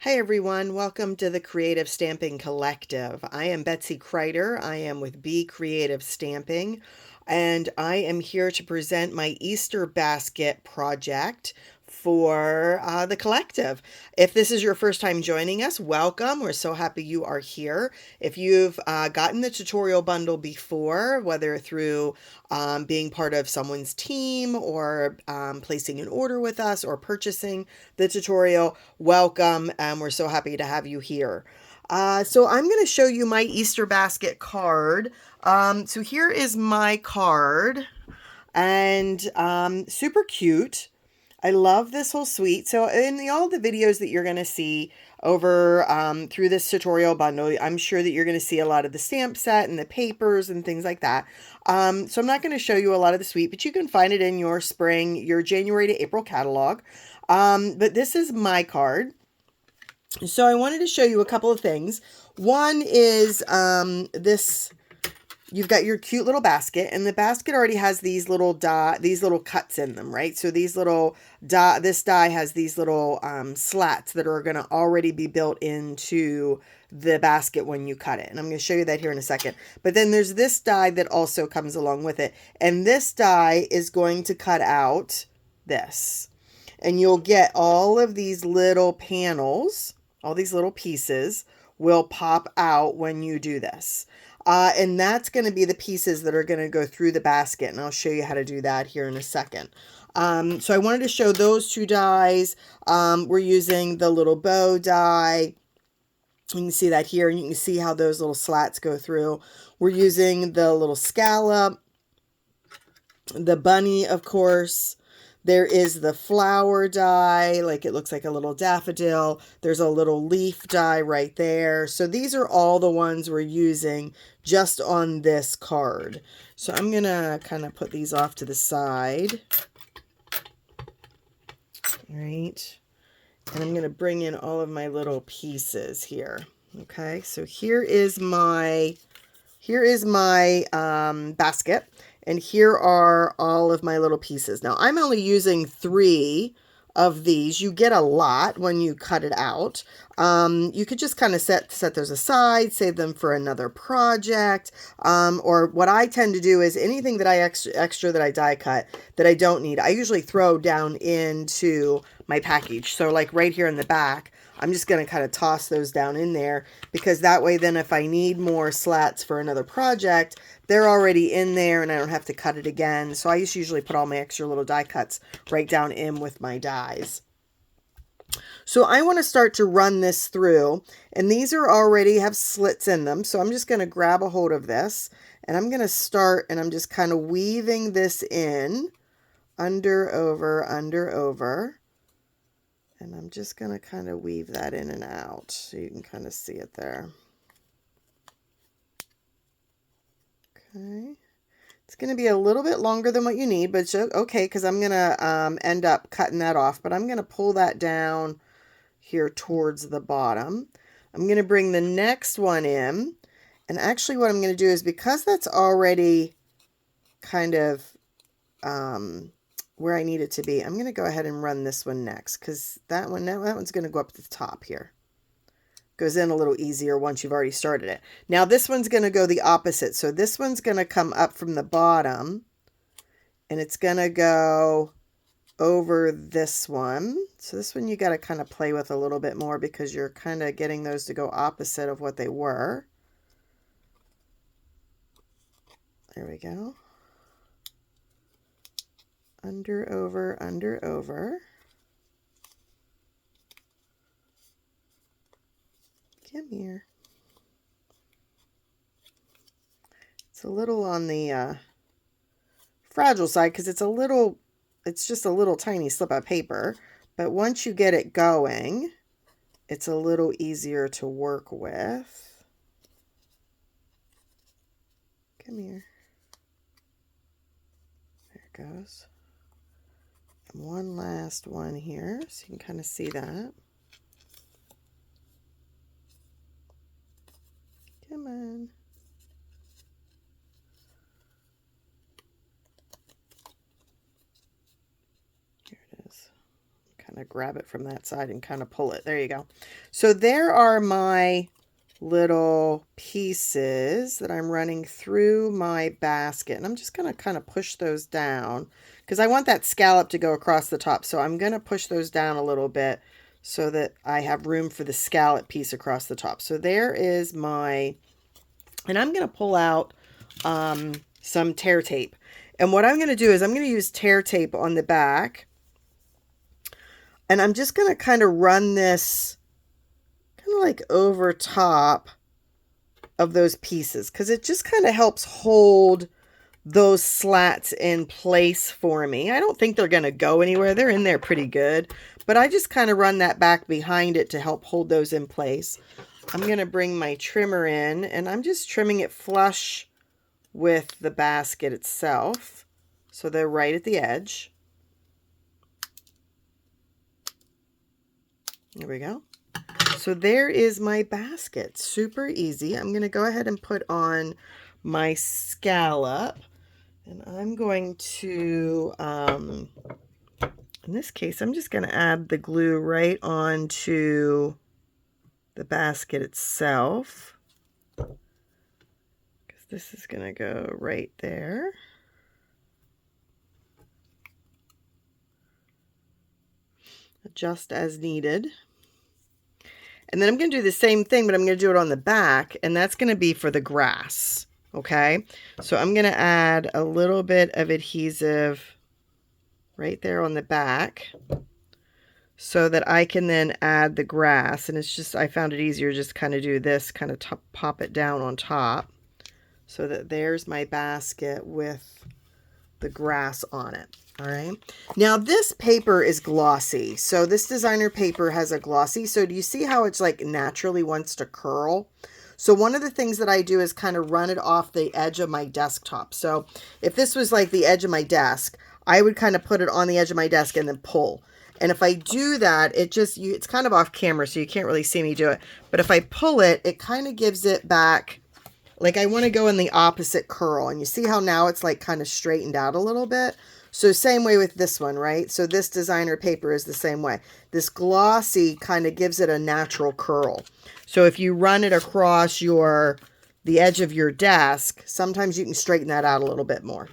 Hey everyone, welcome to the Creative Stamping Collective. I am Betsy Kreider. I am with Be Creative Stamping, and I am here to present my Easter basket project for the collective. If this is your first time joining us, welcome. We're so happy you are here. If you've gotten the tutorial bundle before, whether through being part of someone's team or placing an order with us or purchasing the tutorial, welcome. And we're so happy to have you here. So I'm going to show you my Easter basket card. So here is my card, and super cute. I love this whole suite. So in all the videos that you're going to see over through this tutorial bundle, I'm sure that you're going to see a lot of the stamp set and the papers and things like that. So I'm not going to show you a lot of the suite, but you can find it in your your January to April catalog. But this is my card. So I wanted to show you a couple of things. One is this. You've got your cute little basket, and the basket already has these little cuts in them, right? So these little this die has these little slats that are going to already be built into the basket when you cut it. And I'm going to show you that here in a second. But then there's this die that also comes along with it. And this die is going to cut out this. And you'll get all of these little panels, all these little pieces will pop out when you do this. And that's going to be the pieces that are going to go through the basket. And I'll show you how to do that here in a second. So I wanted to show those two dies. We're using the little bow die. You can see that here, and you can see how those little slats go through. We're using the little scallop, the bunny, of course. There is the flower die, like it looks like a little daffodil. There's a little leaf die right there. So these are all the ones we're using just on this card. So I'm going to kind of put these off to the side. All right. And I'm going to bring in all of my little pieces here. Okay. So here is my basket. And here are all of my little pieces. Now, I'm only using 3 of these. You get a lot when you cut it out. You could just kind of set those aside, save them for another project. Or what I tend to do is anything that I extra that I die cut that I don't need, I usually throw down into my package. So like right here in the back, I'm just going to kind of toss those down in there, because that way then if I need more slats for another project, they're already in there and I don't have to cut it again. So I usually put all my extra little die cuts right down in with my dies. So I want to start to run this through, and these are already have slits in them. So I'm just going to grab a hold of this, and I'm going to start, and I'm just kind of weaving this in under, over, under, over. And I'm just going to kind of weave that in and out so you can kind of see it there. Okay. It's going to be a little bit longer than what you need, but it's okay because I'm going to end up cutting that off. But I'm going to pull that down here towards the bottom. I'm going to bring the next one in. And actually what I'm going to do is, because that's already kind of where I need it to be, I'm going to go ahead and run this one next, because that one's going to go up to the top here. Goes in a little easier once you've already started it. Now this one's going to go the opposite. So this one's going to come up from the bottom, and it's going to go over this one. So this one you got to kind of play with a little bit more, because you're kind of getting those to go opposite of what they were. There we go. Under, over, under, over. Come here. It's a little on the fragile side, because it's just a little tiny slip of paper. But once you get it going, it's a little easier to work with. Come here. There it goes. And one last one here, so you can kind of see that. Come on. Here it is. kind of grab it from that side and kind of pull it. There you go. So there are my little pieces that I'm running through my basket. And I'm just going to kind of push those down because I want that scallop to go across the top. So I'm going to push those down a little bit so that I have room for the scallop piece across the top. So there is my, and I'm going to pull out some tear tape. And what I'm going to do is I'm going to use tear tape on the back. And I'm just going to kind of run this kind of like over top of those pieces because it just kind of helps hold those slats in place for me. I don't think they're going to go anywhere. They're in there pretty good. But I just kind of run that back behind it to help hold those in place. I'm going to bring my trimmer in and I'm just trimming it flush with the basket itself. So they're right at the edge. There we go. So there is my basket. Super easy. I'm going to go ahead and put on my scallop. And I'm going to, in this case, I'm just going to add the glue right onto the basket itself. Because this is going to go right there. Adjust as needed. And then I'm going to do the same thing, but I'm going to do it on the back, and that's going to be for the grass. Okay, so I'm going to add a little bit of adhesive right there on the back so that I can then add the grass. And it's just, I found it easier just kind of do this, kind of pop it down on top so that there's my basket with the grass on it. All right. Now this paper is glossy. So this designer paper has a glossy. So do you see how it's like naturally wants to curl? So one of the things that I do is kind of run it off the edge of my desktop. So if this was like the edge of my desk, I would kind of put it on the edge of my desk and then pull. And if I do that, it's kind of off camera, so you can't really see me do it. But if I pull it, it kind of gives it back. Like I want to go in the opposite curl. And you see how now it's like kind of straightened out a little bit? So same way with this one, right? So this designer paper is the same way. This glossy kind of gives it a natural curl. So if you run it across the edge of your desk, sometimes you can straighten that out a little bit more.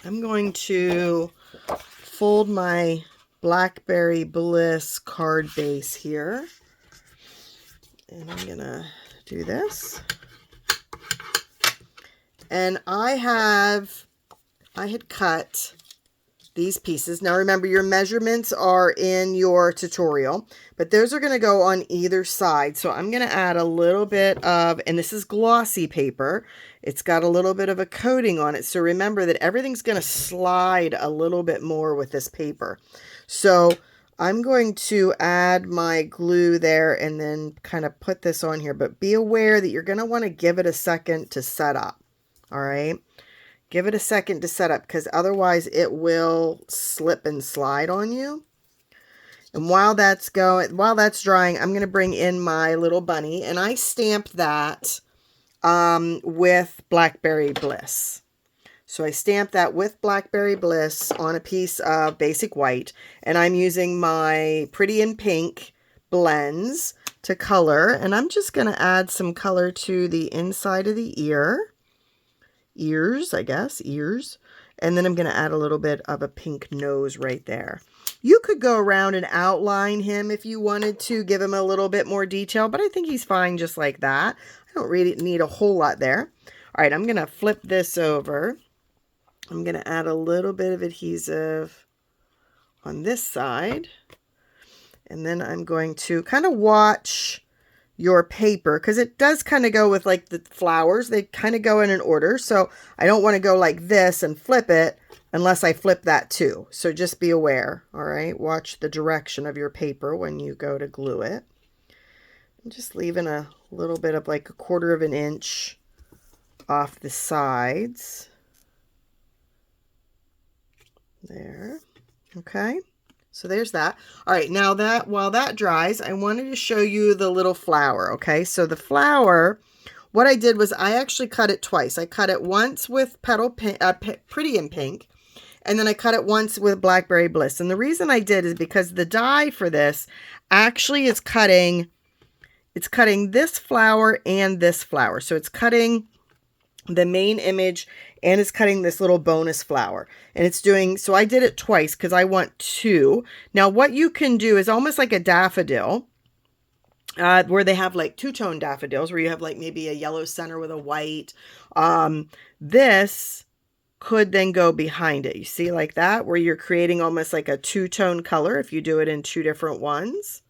I'm going to fold my Blackberry Bliss card base here. And I'm going to do this. And I had cut these pieces. Now remember, your measurements are in your tutorial, but those are going to go on either side. So I'm going to add a little bit of, and this is glossy paper. It's got a little bit of a coating on it. So remember that everything's going to slide a little bit more with this paper. So I'm going to add my glue there and then kind of put this on here, but be aware that you're going to want to give it a second to set up. All right. Give it a second to set up because otherwise it will slip and slide on you. And while that's drying, I'm going to bring in my little bunny, and I stamped that with Blackberry Bliss. So I stamped that with Blackberry Bliss on a piece of basic white, and I'm using my Pretty in Pink blends to color, and I'm just going to add some color to the inside of the ears, I guess, and then I'm going to add a little bit of a pink nose right there. You could go around and outline him if you wanted to, give him a little bit more detail, but I think he's fine just like that. I don't really need a whole lot there. All right, I'm going to flip this over. I'm going to add a little bit of adhesive on this side, and then I'm going to kind of watch your paper because it does kind of go with like the flowers. They kind of go in an order. So I don't want to go like this and flip it unless I flip that too. So just be aware. All right. Watch the direction of your paper when you go to glue it. I'm just leaving a little bit of like 1/4 of an inch off the sides. There. Okay. So there's that. All right, now while that dries, I wanted to show you the little flower, okay? So the flower, what I did was I actually cut it twice. I cut it once with Pretty in Pink, and then I cut it once with Blackberry Bliss. And the reason I did is because the die for this actually is cutting, it's cutting this flower and this flower. So it's cutting the main image and it's cutting this little bonus flower. And it's doing, so I did it twice because I want two. Now what you can do is almost like a daffodil, where they have like two-tone daffodils, where you have like maybe a yellow center with a white. This could then go behind it. You see like that, where you're creating almost like a two-tone color if you do it in two different ones,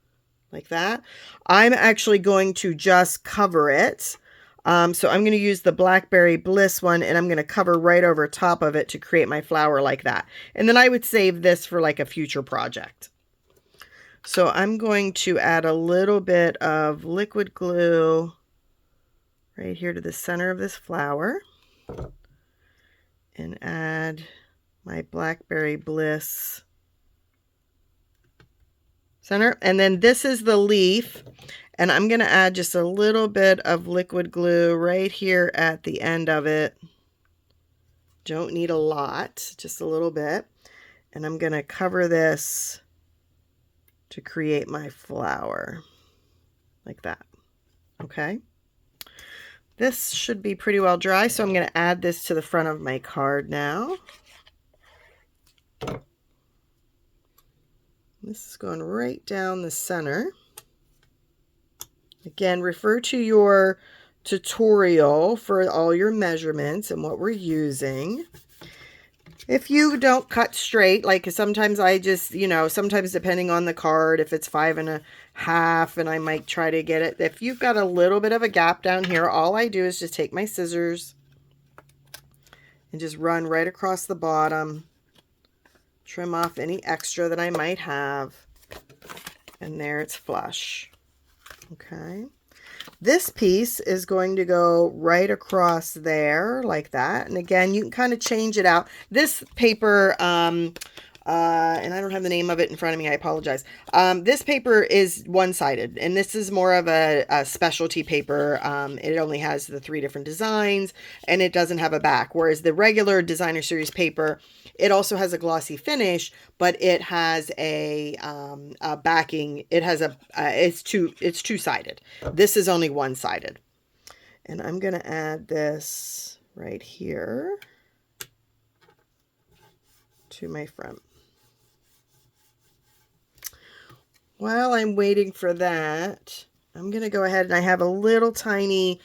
like that. I'm actually going to just cover it. So I'm going to use the Blackberry Bliss one, and I'm going to cover right over top of it to create my flower like that. And then I would save this for like a future project. So I'm going to add a little bit of liquid glue right here to the center of this flower and add my Blackberry Bliss center. And then this is the leaf, and I'm going to add just a little bit of liquid glue right here at the end of it. Don't need a lot, just a little bit. And I'm going to cover this to create my flower like that. Okay. This should be pretty well dry, so I'm going to add this to the front of my card now. This is going right down the center. Again, refer to your tutorial for all your measurements and what we're using. If you don't cut straight, like sometimes I just, sometimes depending on the card, if it's 5.5 and I might try to get it. If you've got a little bit of a gap down here, all I do is just take my scissors and just run right across the bottom, trim off any extra that I might have, and there it's flush. Okay. This piece is going to go right across there like that. And again, you can kind of change it out. This paper, and I don't have the name of it in front of me, I apologize. This paper is one-sided, and this is more of a specialty paper. It only has the 3 different designs, and it doesn't have a back. Whereas the regular designer series paper, it also has a glossy finish, but it has a backing. It has it's two-sided. This is only one-sided. And I'm going to add this right here to my front. While I'm waiting for that, I'm going to go ahead, and I have a little tiny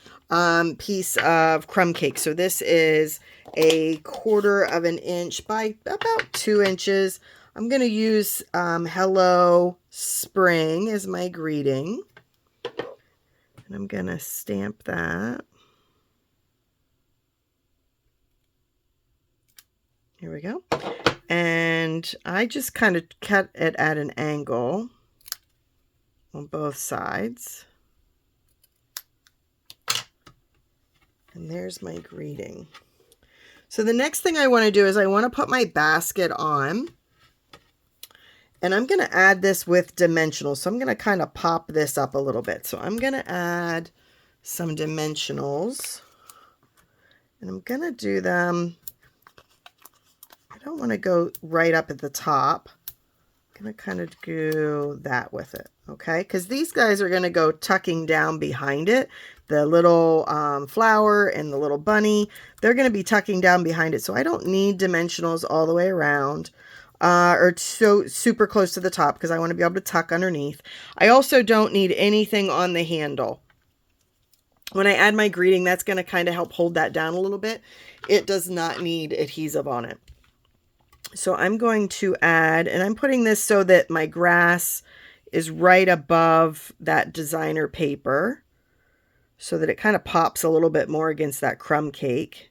piece of crumb cake. So this is a 1/4 of an inch by about 2 inches. I'm going to use Hello Spring as my greeting. And I'm going to stamp that. Here we go. And I just kind of cut it at an angle on both sides. And there's my greeting. So the next thing I want to do is I want to put my basket on. And I'm going to add this with dimensionals. So I'm going to kind of pop this up a little bit. So I'm going to add some dimensionals. And I'm going to do them. I don't want to go right up at the top. I'm going to kind of do that with it. Okay, because these guys are going to go tucking down behind it. The little flower and the little bunny, they're going to be tucking down behind it. So I don't need dimensionals all the way around or so super close to the top, because I want to be able to tuck underneath. I also don't need anything on the handle. When I add my greeting, that's going to kind of help hold that down a little bit. It does not need adhesive on it. So I'm going to add, and I'm putting this so that my grass is right above that designer paper, so that it kind of pops a little bit more against that crumb cake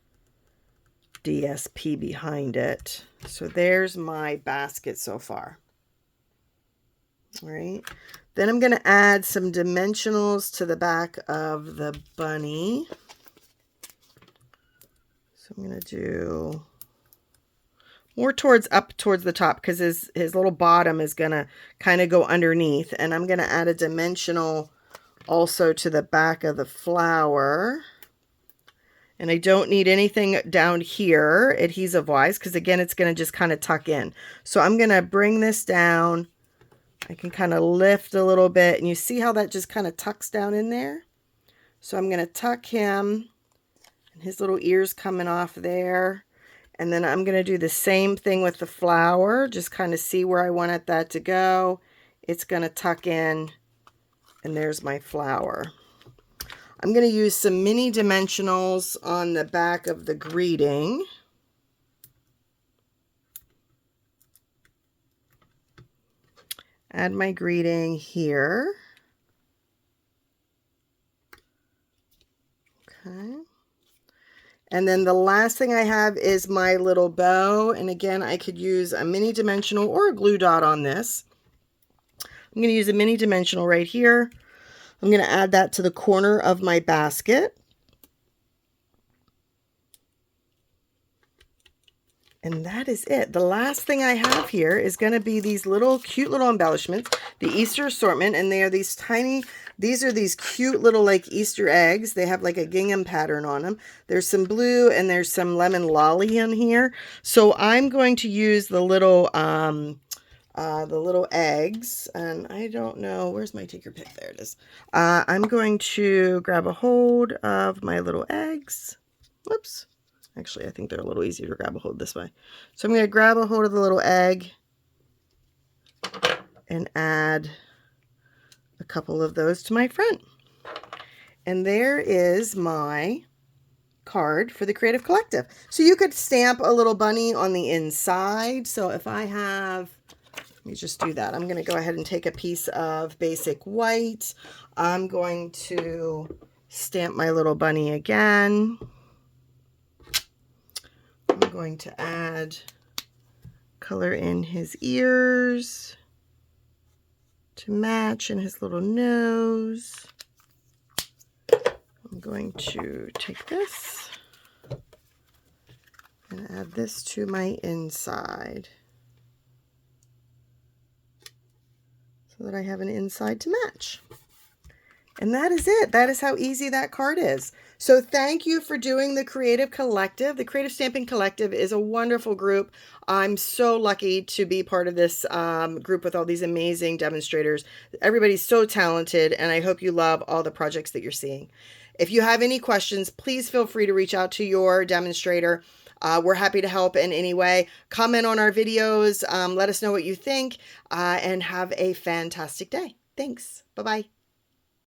DSP behind it. So there's my basket so far. All right. Then I'm going to add some dimensionals to the back of the bunny. So I'm going to do more up towards the top, because his little bottom is going to kind of go underneath. And I'm going to add a dimensional also to the back of the flower. And I don't need anything down here adhesive-wise, because again, it's going to just kind of tuck in. So I'm going to bring this down. I can kind of lift a little bit, and you see how that just kind of tucks down in there? So I'm going to tuck him, and his little ears coming off there. And then I'm going to do the same thing with the flower, just kind of see where I want that to go. It's going to tuck in, and there's my flower. I'm going to use some mini dimensionals on the back of the greeting. Add my greeting here. Okay. And then the last thing I have is my little bow. And again, I could use a mini dimensional or a glue dot on this. I'm going to use a mini dimensional right here. I'm going to add that to the corner of my basket. And that is it. The last thing I have here is going to be these little cute little embellishments, the Easter assortment, and they are these tiny, these are these cute little like Easter eggs. They have like a gingham pattern on them. There's some blue and there's some lemon lolly in here. So I'm going to use the little eggs, and I don't know, where's my take your pick? There it is. I'm going to grab a hold of my little eggs. Whoops. Actually, I think they're a little easier to grab a hold this way. So I'm going to grab a hold of the little egg and add a couple of those to my front. And there is my card for the Creative Collective. So you could stamp a little bunny on the inside. So if I have, let me just do that. I'm going to go ahead and take a piece of basic white. I'm going to stamp my little bunny again. I'm going to add color in his ears to match, and his little nose. I'm going to take this and add this to my inside so that I have an inside to match. And that is it. That is how easy that card is. So thank you for doing the Creative Collective. The Creative Stamping Collective is a wonderful group. I'm so lucky to be part of this group with all these amazing demonstrators. Everybody's so talented, and I hope you love all the projects that you're seeing. If you have any questions, please feel free to reach out to your demonstrator. We're happy to help in any way. Comment on our videos. Let us know what you think, and have a fantastic day. Thanks. Bye-bye.